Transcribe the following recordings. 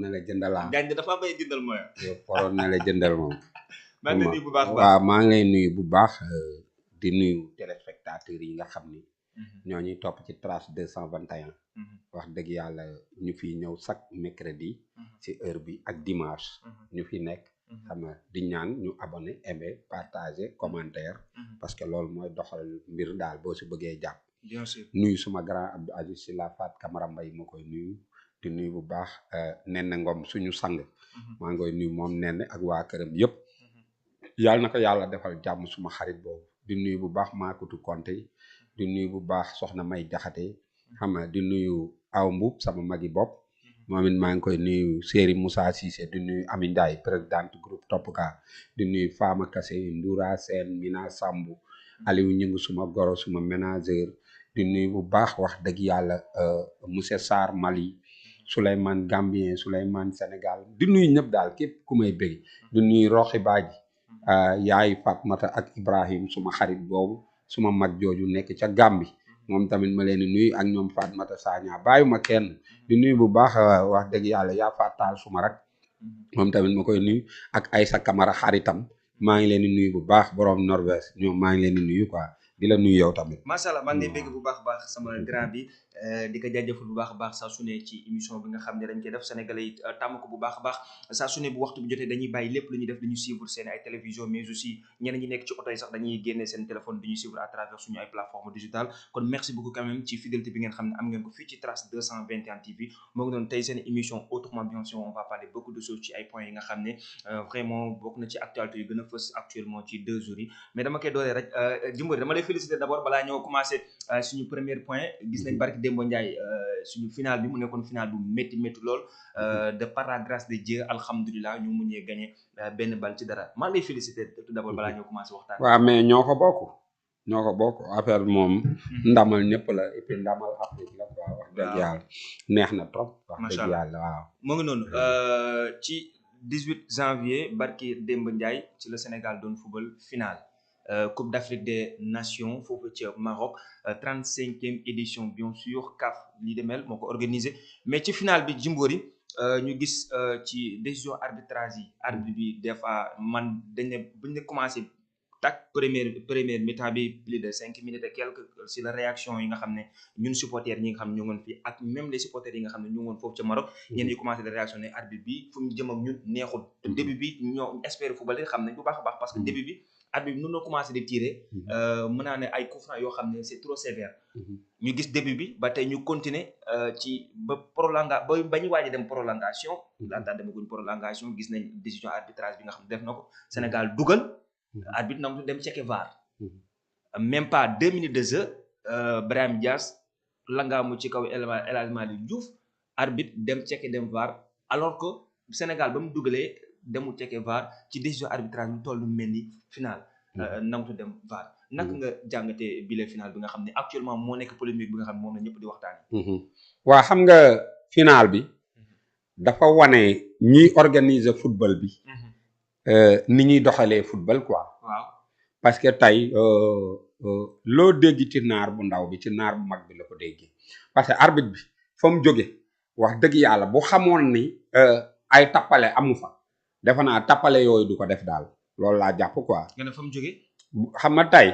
ne la jëndalaa gaañ dafa bay jëndal mooy. yow poroon ne la jëndal moom. maa ngi lay nuyu bu baax waaw maa ngi lay nuyu bu baax di nuyu téléspectateurs yi nga xam ni ñoo ñuy topp ci Trace 221. wax dëgg yàlla ñu fi ñëw chaque mercredi ci heure bi ak dimanche ñu fi nekk xam nga di ñaan ñu abonné aimer partager commentaire parce que loolu mooy doxal mbir daal boo si bëggee jàpp. bien sûr nuyu suma grand Abdou Aziz si la Fat Camara Mbaye ma koy nuyu di nuyu bu baax Nene Ngom suñu sang maa ngi koy nuyu moom Nene ak waa këram yëpp yàlla na ko yàlla defal jàmm suma xarit boobu di nuyu bu baax Makutu Konte di nuyu bu baax soxna May Jaxate xam nga di nuyu aw mbub sama magi bopp moom it maa ngi koy nuyu Séri Moussa Cissé di nuyu Ami Ndiaye présidente groupe Topka di nuyu Fama Kassé Ndoura Sène Mina Sambu Aliou Ñing suma goro suma ménageur di nuyu bu baax wax dëgg yàlla monsieur Sarr Mali Souleymane Gambien Souleymane Sénégal di nuyu ñëpp daal képp ku may bëgg di nuyu Roxi Baaji yaay Fatmata ak Ibrahim suma xarit boobu suma mag jooju nekk ca Gambi moom tamit ma leen di nuyu ak ñoom Fatmata Sagna bàyyuma kenn di nuyu bu baax wax dëgg yàlla yaa fàttaal suma rek moom tamit ma koy nuyu ak Aïssa Camara xaritam maa ngi leen di nuyu bu baax borom Norvège ñoom maa ngi leen di nuyu quoi di la nuyu yow tamit. macha allah maa ngi lay bégg bu baax a baax sama grand bi di ko jaajëfal bu baax a baax saa su ne ci émission bi nga xam ne dañ koy def sénégalais yi tàmm ko bu baax a baax saa su ne bu waxtu bi jotee dañuy bàyyi lépp lu ñuy def dañuy suivre seen ay télévision mais aussi ñeneen ñi nekk ci oto yi sax dañuy génne seen téléphone dañuy suivre à travers suñu ay plateforme digitale kon merci beaucoup quand même ci fidélité bi ngeen xam ne am ngeen ko fii ci Trace 221 TV moo ngi doon tey seen émission autrement bien sûr on va parler beaucoup de choses ci ay points yi nga xam ne vraiment bokk na ci actualité yu gën a fës actuellement ci 2 jours yi mais dama koy dooree rek Jimbori dama lay féliciter d'abord balaa ñoo commencé suñu premier point gis nañ barki Dembo Ndiaye suñu final bi mu nekkoon final bu métti lool de par la grâce de Dieu alhamdulilah ñu muñee gagné benn bal ci dara maa ngi lay féliciter tout d'abord balaa ñoo commencé waxtaan. waaw mais ñoo ko bokk affaire moom ndamal ñëpp la et puis ndamal Afrique la quoi wax dëgg yàlla neex na trop. wax dëgg yàlla waaw. moo ngi noonu ci 18 janvier barki Dembo Ndiaye ci le Sénégal doon football final. Coupe d'Afrique des Nations foofu ci Maroc 35e édition bien sûr CAF lii demel moo ko organisé mais ci final bi Jimbori ñu gis ci décision arbitrage yi arbitre bi des fois man dañ ne buñ ne commencé tak première mi-temps bi plus de 5 minutes et quelques si la réaction yi nga xam ne ñun supporters ñi nga xam ne ñu ngoon fii ak même les supporters yi nga xam ne ñu ngoon foofu ca Maroc ñenn ñi commencé de réaction ne arbitre bi fu mu jëm ak ñun neexul début bi ñoo espérer football xam nañ bu baax a baax parce que début bi arbitre bi noonu la commencé di tirer mën naa ne ay coups francs yoo xam ne c'est trop sévère ñu gis début bi ba tey ñu continuer ci ba ba ñu waaj a dem prolongation laata demaguñ prolongation gis nañ décision arbitrage bi nga xam ne def na ko Sénégal dugal arbitre nam dem checker VAR même pas 2 minutes de jeu Brahim Diaz langaamu ci kaw El Hadji Malick Diouf arbitre dem checker dem VAR alors que Sénégal ba mu dugalee demul checker VAR ci décision arbitrage bi toll mel ni final namtu dem VAR naka nga jàngatee bile final bi nga xam ne actuellement moo nekk polémique bi nga xam ne moom la ñëpp di waxtaanee. waa xam nga final bi dafa wane ñiy organiser football bi ni ñuy doxalee football quoi. waaw parce que tey loo dégg ci naar bu ndaw bi ci naar bu mag bi la ko déggee parce que arbitre bi fa mu jóge wax dëgg yàlla bu xamoon ni ay tappale amu fa defe naa tappale yooyu du ko def daal loolu laa jàpp quoi. nga ne fa mu jóge xam nga tey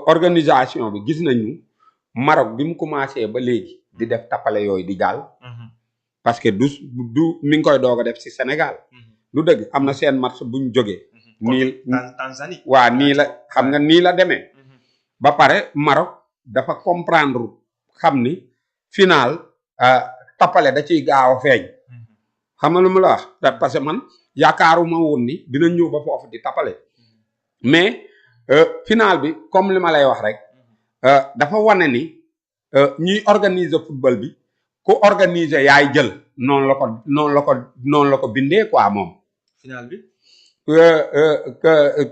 organisation bi gis nañu Maroc bi mu commencé ba léegi di def tappale yooyu di jàll parce que du mi ngi koy doog a def ci Sénégal du dëgg am na seen match bu ñu jógee nii Tanzanie waa nii la xam nga nii la demee ba pare Maroc dafa comprendre xam ni final tappale da ciy gaaw a feeñ xam nga lu mu la wax parce que man yaakaaruma woon ni dina ñëw ba foofu di tappale mais final bi comme li ma lay wax rek dafa wane ni ñuy organiser football bi ku organiser yaay jël noonu la ko bindee quoi moom. final bi.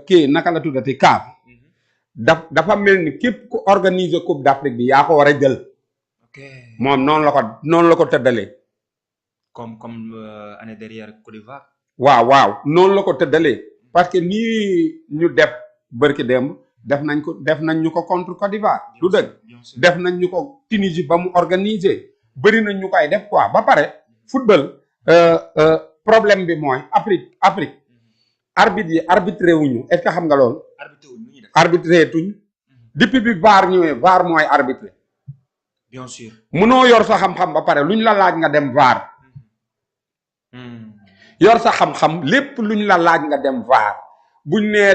kii naka la tuddati CAF. dafa mel ni képp ku organiser Coupe d'Afrique bi yaa ko war a jël. ok moom noonu la ko tëddalee. comme année dernière Côte d'Ivoire. waaw noonu la ko tëddalee parce que nii ñu def bërki démb def nañ ñu ko contre Côte d'Ivoire du dëgg def nañ ñu ko Tunisie ba mu organiser bëri nañ ñu koy def quoi ba pare football problème bi mooy Afrique arbitre yi arbitré wuñu est-ce que xam nga loolu. arbitré tuñ depuis bi VAR ñëwee VAR mooy arbitré. bien sûr. munoo yor sa xam-xam ba pare luñ la laaj nga dem VAR. yor sa xam-xam lépp luñ la laaj nga dem VAR buñ nee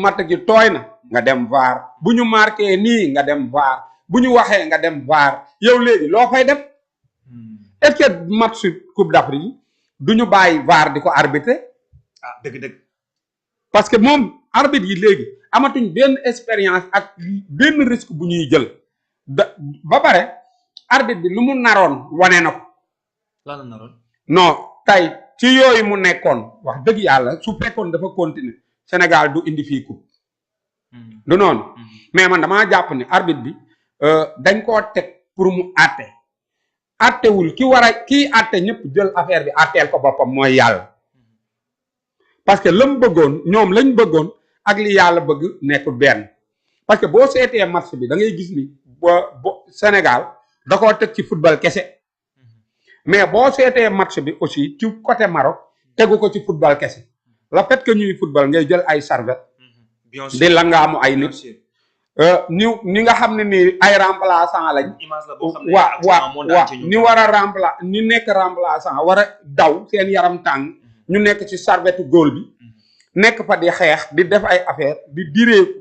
matt gi tooy na nga dem VAR bu ñu marqué nii nga dem VAR bu ñu waxee nga dem VAR yow léegi loo fay def est-ce que match Coupe d'Afrique yi du ñu bàyyi VAR di ko arbitrer. ah dëgg-dëgg. parce que moom arbitre yi léegi amatuñ benn expérience ak benn risque bu ñuy jël ba pare arbitre bi lu mu naroon wane na ko. lan la naroon. non tey ci yooyu mu nekkoon wax dëgg yàlla su fekkoon dafa continuer Sénégal du indi fii coupe du noonu mais man damaa jàpp ne arbitre bi dañ koo teg pour mu àtte àttewul ki war a kii àtte ñëpp jël affaire bi àtteel ko boppam mooy yàlla parce que la mu bëggoon ñoom lañ bëggoon ak li yàlla bëgg nekkul benn parce que boo seetee match bi da ngay gis ni bo Sénégal da koo teg ci football kese mais boo seetee match bi aussi ci côté Maroc tegu ko ci football kese le fait que ñuy football ngay jël ay serviette di la nga amu ay nit ni nga xam ne ni ay remplaçant lañ waa ni war a remplacer ni nekk remplaçant war a daw seen yaram tàng ñu nekk ci serviette góol bi nekk fa di xeex di def ay affaire di direeku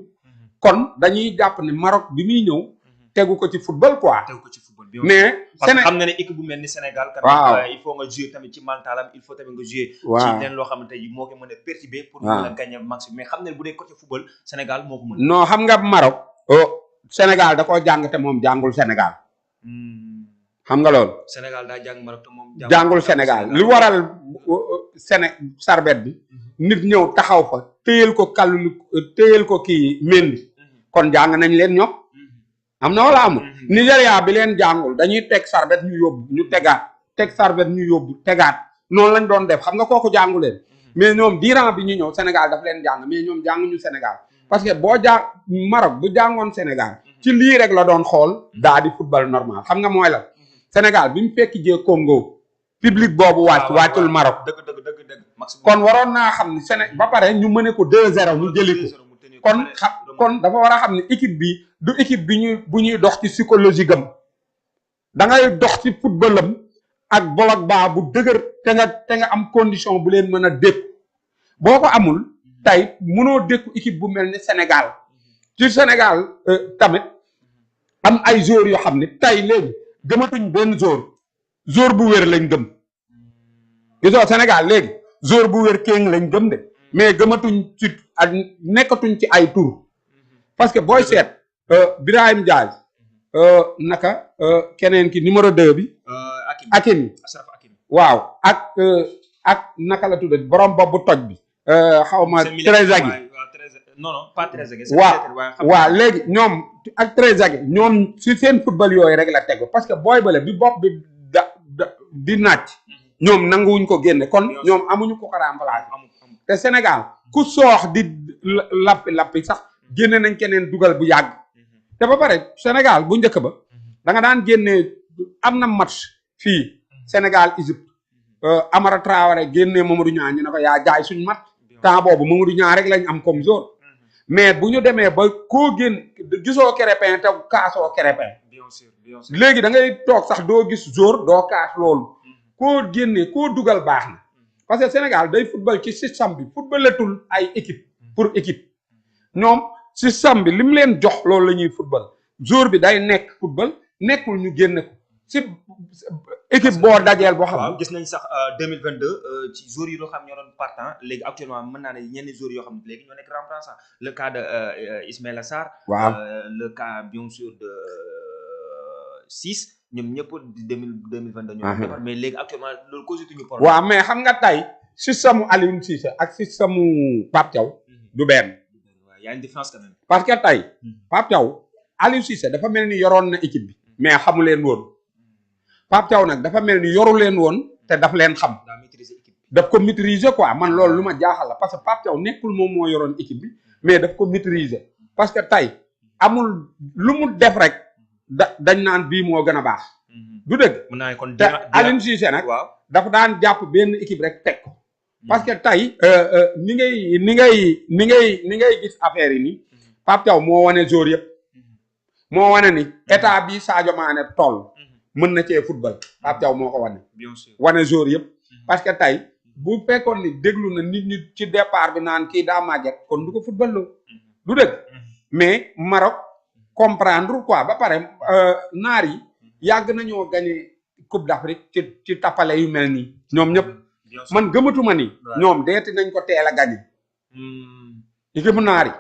kon dañuy jàpp ne Maroc bi muy ñëw tegu ko ci football quoi. tegu ko ci football mais parce que xam na ne équipe bu mel ni Sénégal. waaw il faut nga jouer tamit ci mentalam il faut tamit nga jouer. waaw ci leen loo xamante ni moo ko mën a perturber. pour mën a gagner match mais xam ne bu dee côté football Sénégal moo ko mën. non xam nga Maroc. Sénégal da koo jàng te moom jàngul Sénégal. xam nga loolu. Sénégal daa jàng Maroc te moom. jàngul Sénégal lu waral sarbet bi. nit ñëw taxaw fa téyel ko kii Mendy. kon jàng nañ leen ñoom. am na wala amul. Nigéria bi leen jàngul dañuy teg sarbet ñu yóbbu ñu tegaat teg sarbet ñu yóbbu tegaat noonu lañ doon def xam nga kooku jàngu leen. mais ñoom diiran bi ñu ñëw Sénégal daf leen jàng mais ñoom jànguñu Sénégal. parce que boo Maroc bu jàngoon Sénégal ci lii rek la doon xool daa di football normal xam nga mooy la Sénégal bi mu fekk jee Congo public boobu wàccul Maroc dëgg kon waroon naa xam ni Séné ba pare ñu mëne ko 2-0 ñu jëli ko kon dafa war a xam ne équipe bi du équipe bi bu ñuy dox ci psychologie gam da ngay dox ci footballam ak bolok baa bu dëgër te nga am condition bu leen mën a dékku boo ko amul tey mënoo dékku équipe bu mel ni Sénégal ci Sénégal tamit am ay joueurs yoo xam ne tey léegi gëmatuñ benn joueur bu wér lañ gëm gisoo Sénégal léegi joueur bu wér kéng lañ gëm de mais gëmatuñ ci nekkatuñ ci ay tour parce que booy seet Birahim Diaz naka keneen ki numéro 2 bi Hakimi waaw ak naka la tudde borom bopp bu toj bi xaw ma Trezeguet non pas Trezeguet waaw léegi ñoom ak Trezeguet ñoom si seen football yooyu rek la tegu parce que booy bale bi bopp bi di nàcc ñoom nanguwuñ ko génne kon ñoom amuñu ko remplacer te Sénégal ku soox di lappi sax génne nañ keneen dugal bu yàgg te ba pare Sénégal bu njëkk ba da nga daan génne am na match fii Sénégal Égypte Amara Traoré génne Mamadou Niang ñu ne ko yaa jaay suñ mat temps boobu Mamadou Niang rek lañ am comme zone mais bu ñu demee ba koo génn gisoo Krépin te kaasoo Krépin léegi da ngay toog sax doo gis jour doo kaas loolu koo génne koo dugal baax na parce que Sénégal day football ci système bi footballatul ay équipe pour équipe ñoom système bi li mu leen jox loolu la ñuy football jour bi day nekk football nekkul ñu génne ko si équipe boo dajeel boo xam waaw gis nañ sax 2022 ci joueurs yi loo xam ñoo doon partant léegi actuellement mën naa ne ñenn joueurs yoo xam ne léegi ñoo nekk remplaçant le cas de Ismaïla Sarr waaw le cas bien sûr de Ciss ñoom ñëpp 2022 ñoo defar mais léegi actuellement loolu causetuñu problème waaw mais xam nga tey système mu Aliou Cissé ak système mu Pape Thiaw du benn y a une différence quand même parce que tey Pape Thiaw Aliou Cissé dafa mel ni yoroon na équipe bi mais xamu leen woon Pape Thiaw nag dafa mel ni yoru leen woon te daf leen xam daf ko maîtriser quoi man loolu lu ma jaaxal la parce que Pape Thiaw nekkul moom moo yoroon équipe bi mais daf ko maîtriser parce que tey amul lu mu def rek dañ naan bii moo gën a baax du dëgg te Aliou Cissé nag dafa daan jàpp benn équipe rek teg ko parce que tey ni ngay gis affaire yi ni Pape Thiaw moo wane jour yëpp moo wane ni état bi Sadio Mané toll mën na cee football Pape Thiaw moo ko wane wane jour yëpp parce que tey bu fekkoon ni déglu na nit ñi ci départ bi naan kii daa màgget kon du ko football loo du dëgg mais Maroc comprendre quoi ba pare naar yi yàgg nañoo gagné Coupe d'Afrique ci tappale yu mel nii ñoom ñëpp man gëmatuma ni ñoom deeti nañ ko teel a gagné équipe naar yi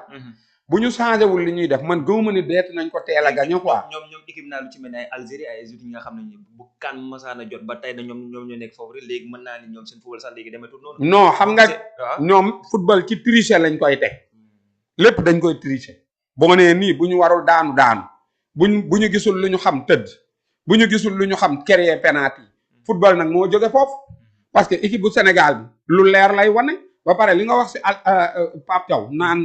bu ñu changé wul li ñuy def man gëmuma ni deeti nañ ko teel a gagné quoi ñoom équipe naar lu ci mel ne ay Algérie ay Égypte ñi nga xam ne bu kan masaana jot ba tey da ñoom ñoo nekk foofu rek léegi mën naa ni ñoom seen football sax léegi demetul noonu non xam nga ñoom football ci tricher lañ koy teg lépp dañ koy tricher boo nee nii bu ñu warul daanu bu ñu gisul lu ñu xam tëdd bu ñu gisul lu ñu xam créer penalty football nag moo jóge foofu parce que équipe bu Sénégal bi lu leer lay wane ba pare li nga wax si Pape Thiaw naan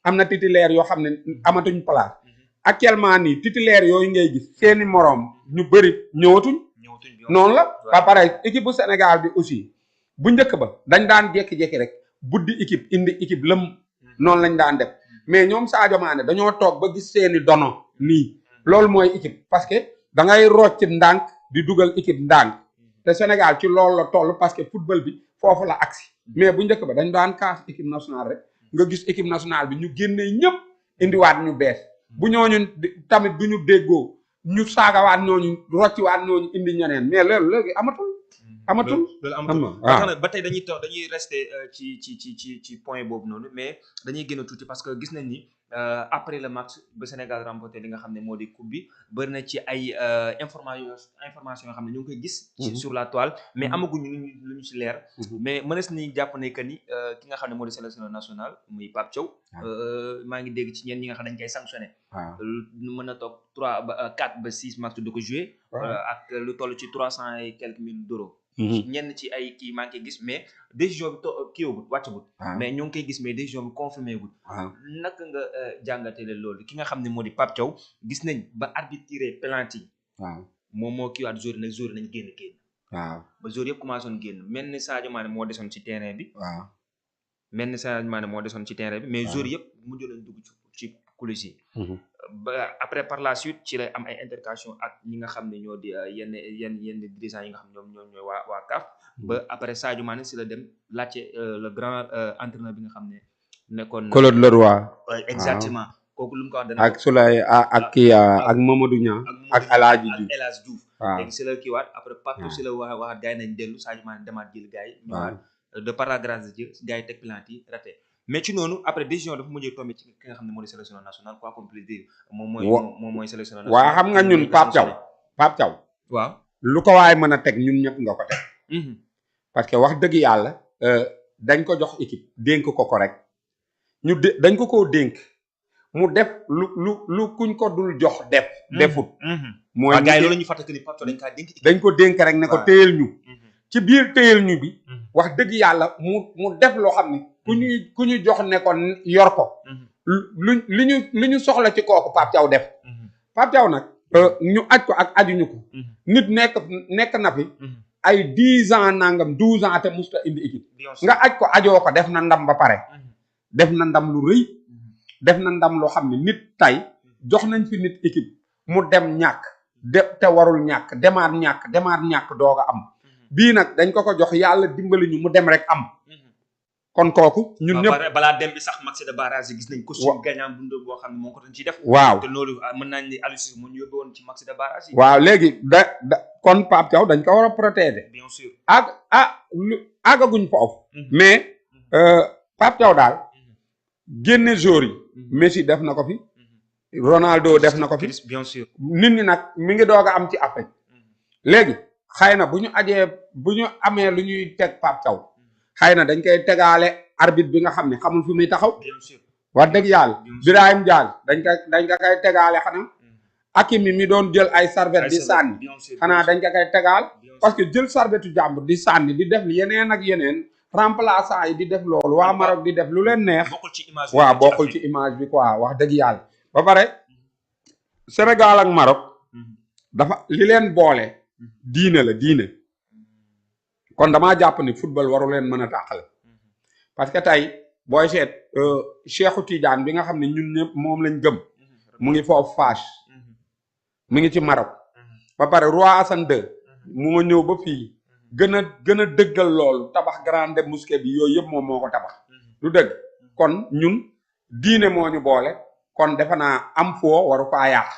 am na titulaire yoo xam ne amatuñ place actuellement nii titulaire yooyu ngay gis seeni moroom ñu bëri ñëwatuñ noonu la ba pare équipe bu Sénégal bi aussi bu njëkk ba dañ daan jékki-jékki rek buddi équipe indi équipe lëm noonu lañ daan def mais ñoom Sadio Mané dañoo toog ba gis seeni dono nii loolu mooy équipe parce que da ngay rocc ndànk di dugal équipe ndànk te Sénégal ci loolu la toll parce que football bi foofu la agsi mais bu njëkk ba dañ daan kaas équipe nationale rek nga gis équipe nationale bi ñu génnee ñëpp indiwaat ñu bees bu ñooñu tamit du ñu déggoo ñu saagawaat ñooñu rocciwaat ñooñu indi ñeneen mais loolu léegi amatul loolu amatul ba tey dañuy rester ci point boobu noonu mais dañuy gën a tuuti parce que gis nañ ni après le match ba Sénégal remporté li nga xam ne moo di coupe bi bëri na ci ay information yoo xam ne ñu ngi koy gis sur la toile mais amaguñu lu ñu ci leer mais mënees ni jàpp ne que ni ki nga xam ne moo di sélectionneur national muy Pape Thiaw maa ngi dégg ci ñenn ñi nga xam ne dañ koy sanctionné mën na toog 3 ba 4 ba 6 match du ko joué ak lu toll ci 300 et quelques millions d'euros ñenn ci ay kii maa ngi koy gis mais décision bi kii wut wàccagut mais ñoo ngi koy gis mais décision bi confirmé wut naka nga jàngatee loolu ki nga xam ne moo di Pape Thiaw gis nañ ba arbitré penalty moom moo kii waat joueur nañ génn ba joueur yëpp commencé woon génn mel ni Sadio Mané moo desoon ci terrain bi mais joueur yëpp mujj nañ dugg ci coulisses yi ba après par la suite ci lay am ay intercation ak ñi nga xam ne ñoo di yenn dirigeants yi nga xam ñoom ñooy waa CAF ba après Sadio Mané si la dem laajte le grand entraîneur bi nga xam ne nekkoon Claude Leroy exactement kooku lu mu ko wax ak Souley ak kii ak Mamadou Niang ak El Hadji Diouf léegi si la kii waat après partout si la waxaat gars yi nañ dellu Sadio Mané demaat jël gars yi ñëwaat de par la grâce de Dieu gars yi teg penalty raté mais ci noonu après décision dafa mujjee tombé ci ki nga xam ne moo di sélectionneur national quoi comme plaisir moom mooy sélectionneur national waaw xam nga ñun Pape Thiaw waaw lu ko waay mën a teg ñun ñëpp nga ko teg parce que wax dëgg yàlla dañ ko jox équipe dénk ko rek dañ ko dénk mu def lu kuñ ko dul jox defut mooy gars yi loolu la ñuy fàttali ni Pape Thiaw dañ ko dénk rek ne ko téyel ñu ci biir téyel ñu bi wax dëgg yàlla mu def loo xam ne ku ñu jox ne ko yor ko li ñu soxla ci kooku Pape Thiaw def Pape Thiaw nag ñu aj ko ak ajuñu ko nit nekk na fi ay 10 ans nangam 12 ans te musta indi équipe nga aj ko ajoo ko def na ndam ba pare def na ndam lu rëy def na ndam loo xam ne nit tey jox nañ fi nit équipe mu dem ñàkk te warul ñàkk demaat ñàkk doog a am bii nag dañ ko jox yàlla dimbali ñu mu dem rek am kon kooku ñun ñëpp balaa dem bi sax match de barrage yi gis nañ costume gagnant bu boo xam ne moo ko doon ciy def waaw te loolu mën nañ ni Aliou Cissé mu ñu yóbbu woon ci match de barrage yi waaw léegi kon Pape Thiaw dañ ko war a protéger bien sûr àggaguñ foofu mais Pape Thiaw daal génne joueur yi Messi def na ko fi Ronaldo def na ko fi bien sûr nit ñi nag mi ngi doog a am ci Afrique léegi xëy na bu ñu amee lu ñuy teg Pape Thiaw xëy na dañ koy tegaale arbitre bi nga xam ne xamul fi muy taxaw wax dëgg yàlla Birahim Diallo dañ ko koy tegaale xanaa Hakimi mi doon jël ay serviette di sànni xanaa dañ ko koy tegaal parce que jël serviette jàmbur di sànni di def yeneen ak yeneen remplaçant yi di def loolu waa Maroc di def lu leen neex waaw bokkul ci image bi quoi wax dëgg yàlla ba pare Sénégal ak Maroc dafa li leen boole diine la kon damaa jàpp ni football waru leen mën a tàqale parce que tey booy seet Cheikhou Tidiane bi nga xam ne ñun ñëpp moom lañ gëm mu ngi foofu Fass mu ngi ci Maroc ba pare Roi Hassan II mu ma ñëw ba fii gën a dëggal loolu tabax grande mosquée bi yooyu yëpp moom moo ko tabax lu dëgg kon ñun diine moo ñu boole kon defe naa am foo waru faa yàq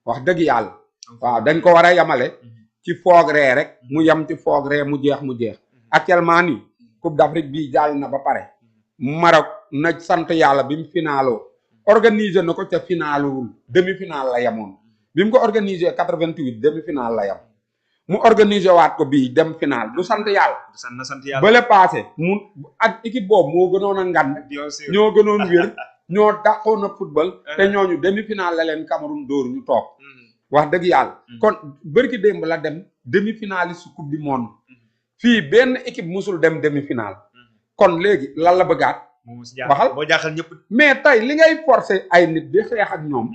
wax dëgg yàlla waaw dañ ko war a yamale ci foog ree rek mu yem ci foog ree mu jeex actuellement nii Coupe d'Afrique bii jàll na ba pare Maroc na sant yàlla bi mu finaaloo organiser na ko ca finaaluwul demi-finale la yemoon bi mu ko organiser 88 demi-finale la yem mu organiser waat ko bii dem finale du sant yàlla bële passé mu ak équipe boobu moo gënoon a ngand ñoo gënoon wér ñoo dàqoon a football te ñooñu demi-finale la leen Cameroun dóor ñu toog wax dëgg yàlla kon bërki démb la dem demi-finale su coupe du monde fii benn équipe musul dem demi-finale kon léegi lan la bëggaat waxal boo jaaxal ñëpp mais tey li ngay forcer ay nit di xeex ak ñoom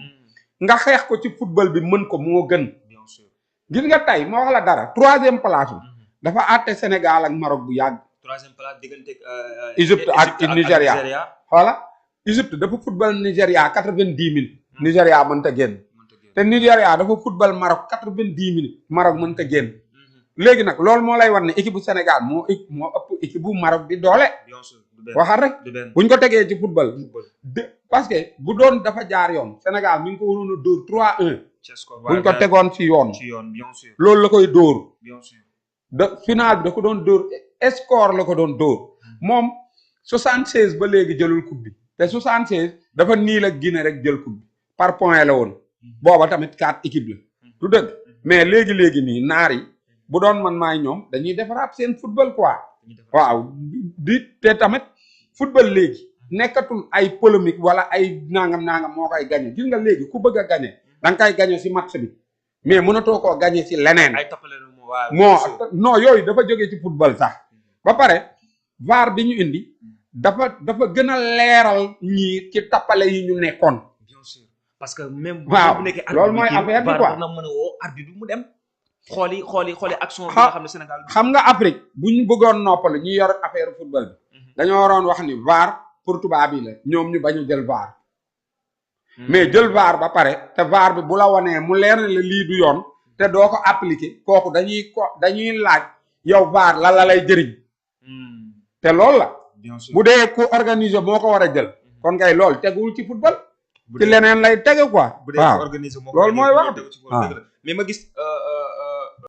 nga xeex ko ci football bi mën ko moo gën gis nga tey moo wax la dara 3e place bi dafa àtte Sénégal ak Maroc bu yàgg 3e place diggante Égypte ak Nigéria voilà Égypte dafa football Nigéria 90 minutes Nigéria mënta génn te Nigéria dafa football Maroc 90 minutes Maroc mënta génn léegi nag loolu moo lay war ne équipe bu Sénégal moo ëpp équipe bu Maroc di doole waxal rek buñ ko tegee ci football parce que bu doon dafa jaar yoon Sénégal mi ngi ko waroon a dóor 3-1 buñ ko tegoon ci yoon loolu la koy dóor da final bi da ko doon dóor score la ko doon dóor moom 76 ba léegi jëlul coupe bi te 76 dafa niil ak Guinée rek jël coupe bi par point la woon booba tamit 4 équipe la du dëgg mais léegi nii naar yi bu doon man maay ñoom dañuy defaraat seen football quoi waaw di te tamit football léegi nekkatul ay polémique wala ay nangam moo koy gagné gis nga léegi ku bëgg a gagné da nga koy gagné si match bi mais mënatoo koo gagné si leneen non yooyu dafa jógee ci football sax ba pare VAR bi ñu indi dafa gën a leeral ñii ci tappale yi ñu nekkoon parce que même waaw loolu mooy affaire bi quoi na mën a woo arbitre bi mu dem xooli action bi nga xam ne Sénégal xam nga Afrique bu ñu bëggoon noppalu ñu yor affaire football bi dañoo waroon wax ni VAR pour tubaab yi la ñoom ñu bañu jël VAR mais jël VAR ba pare te VAR bi bu la wanee mu leer na la lii du yoon te doo ko appliquer kooku dañuy laaj yow VAR lan la lay jëriñ te loolu la bu dee ku organiser moo ko war a jël kon kay loolu teguwul ci football ci leneen lay tege quoi waaw loolu mooy wax mais ma gis